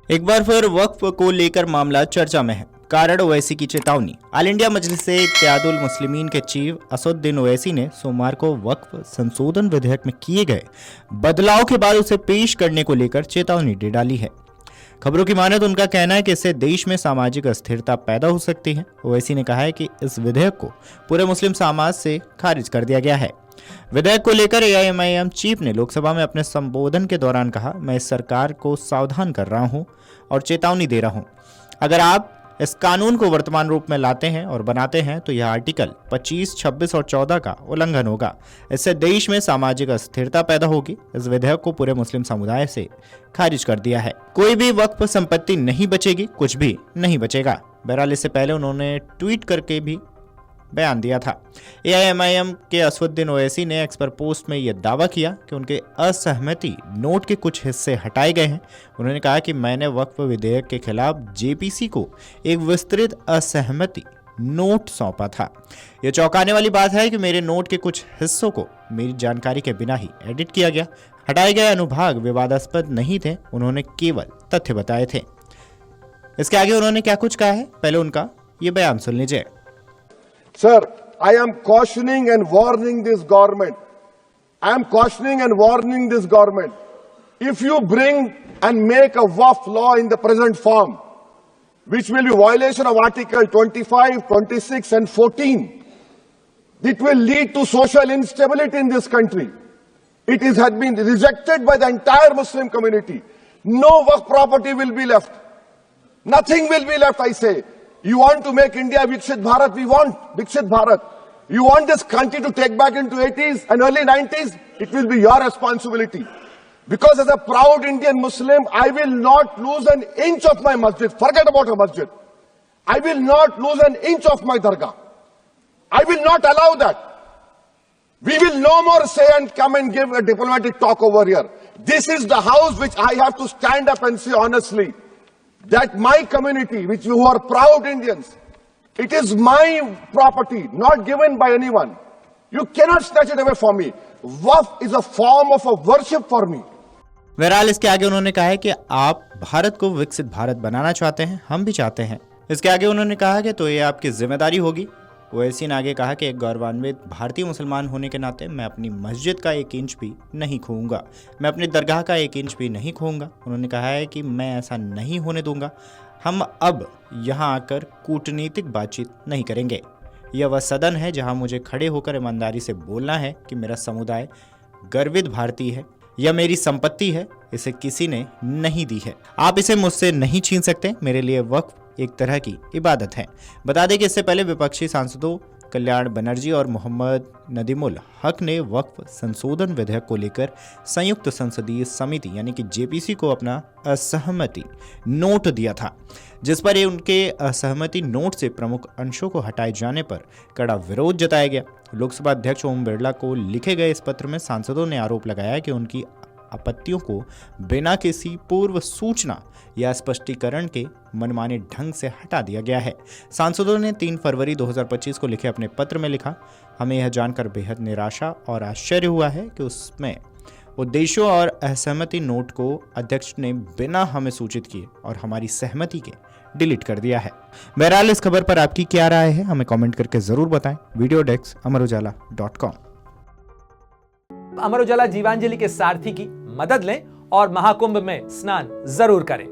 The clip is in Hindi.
एक बार फिर वक्फ को लेकर मामला चर्चा में है। कारण ओवैसी की चेतावनी। ऑल इंडिया मजलिस इत्तेहादुल मुस्लिमीन के चीफ असदुद्दीन ओवैसी ने सोमवार को वक्फ संशोधन विधेयक में किए गए बदलाव के बाद उसे पेश करने को लेकर चेतावनी दे डाली है। खबरों की माने तो उनका कहना है कि इससे देश में सामाजिक अस्थिरता पैदा हो सकती है। ओवैसी ने कहा है कि इस विधेयक को पूरे मुस्लिम समाज से खारिज कर दिया गया है। विधेयक को लेकर एआईएमआईएम चीफ ने लोकसभा में अपने संबोधन के दौरान कहा, मैं इस सरकार को सावधान कर रहा हूं और चेतावनी दे रहा हूं। अगर आप इस कानून को वर्तमान रूप में लाते हैं और बनाते हैं तो यह आर्टिकल 25, 26 और 14 का उल्लंघन होगा। इससे देश में सामाजिक अस्थिरता पैदा होगी। इस विधेयक को पूरे मुस्लिम समुदाय से खारिज कर दिया है। कोई भी वक्फ संपत्ति नहीं बचेगी, कुछ भी नहीं बचेगा। बहरहाल इससे पहले उन्होंने ट्वीट करके भी बयान दिया था। एआईएमआईएम के असदुद्दीन ओवैसी ने एक्स पर पोस्ट में यह दावा किया कि उनके असहमति नोट के कुछ हिस्से हटाए गए हैं। उन्होंने कहा कि मैंने वक्फ विधेयक के खिलाफ जेपीसी को एक विस्तृत असहमति नोट सौंपा था। यह चौंकाने वाली बात है कि मेरे नोट के कुछ हिस्सों को मेरी जानकारी के बिना ही एडिट किया गया। हटाए गए अनुभाग विवादास्पद नहीं थे, उन्होंने केवल तथ्य बताए थे। इसके आगे उन्होंने क्या कुछ कहा है, पहले उनका ये बयान सुन लीजिए। Sir, I am cautioning and warning this government. I am cautioning and warning this government. If you bring and make a waqf law in the present form, which will be violation of Article 25, 26 and 14, it will lead to social instability in this country. Has been rejected by the entire Muslim community. No waqf property will be left. Nothing will be left, I say. You want to make India Viksit Bharat? We want Viksit Bharat. You want this country to take back into 80s and early 90s? It will be your responsibility. Because as a proud Indian Muslim, I will not lose an inch of my masjid. Forget about a masjid. I will not lose an inch of my dargah. I will not allow that. We will no more say and come and give a diplomatic talk over here. This is the house which I have to stand up and say honestly, that my community, which you are proud Indians, it is my property, not given by anyone. You cannot snatch it away from me. Waqf is a form of a worship for me. बहरहाल इसके आगे उन्होंने कहा है कि आप भारत को विकसित भारत बनाना चाहते हैं, हम भी चाहते हैं। इसके आगे उन्होंने कहा कि तो ये आपकी जिम्मेदारी होगी। ओवैसी ने आगे कहा कि एक गौरवान्वित भारतीय मुसलमान होने के नाते मैं अपनी मस्जिद का 1 इंच भी नहीं खोऊंगा, मैं अपनी दरगाह का 1 इंच भी नहीं खोऊंगा। उन्होंने कहा है कि मैं ऐसा नहीं होने दूंगा। हम अब यहाँ आकर कूटनीतिक बातचीत नहीं करेंगे। यह वह सदन है जहाँ मुझे खड़े होकर ईमानदारी से बोलना है कि मेरा समुदाय गर्वित भारतीय है, यह मेरी संपत्ति है, इसे किसी ने नहीं दी है, आप इसे मुझसे नहीं छीन सकते। मेरे लिए वक्फ एक तरह की इबादत है। बता दें कि इससे पहले विपक्षी सांसदों कल्याण बनर्जी और मोहम्मद नदीमुल हक ने वक्फ संशोधन विधेयक को लेकर संयुक्त संसदीय समिति यानी कि जेपीसी को अपना असहमति नोट दिया था, जिस पर उनके असहमति नोट से प्रमुख अंशों को हटाए जाने पर कड़ा विरोध जताया गया। लोकसभा अध्यक्ष ओम बिरला को लिखे गए इस पत्र में सांसदों ने आरोप लगाया कि उनकी आपत्तियों को बिना किसी पूर्व सूचना या स्पष्टीकरण के मनमाने ढंग से हटा दिया गया है। सांसदों ने 3 फरवरी 2025 को लिखे अपने पत्र में लिखा, हमें यह जानकर बेहद निराशा और आश्चर्य हुआ है कि उसमें उद्देश्यों और असहमति नोट को अध्यक्ष ने बिना हमें सूचित किए और हमारी सहमति के डिलीट कर दिया है। बहरहाल इस खबर पर आपकी क्या राय है, हमें कमेंट करके जरूर बताएं। Video desk अमरउजाला.com। अमर उजाला जीवांजलि के सारथी की मदद लें और महाकुंभ में स्नान जरूर करें।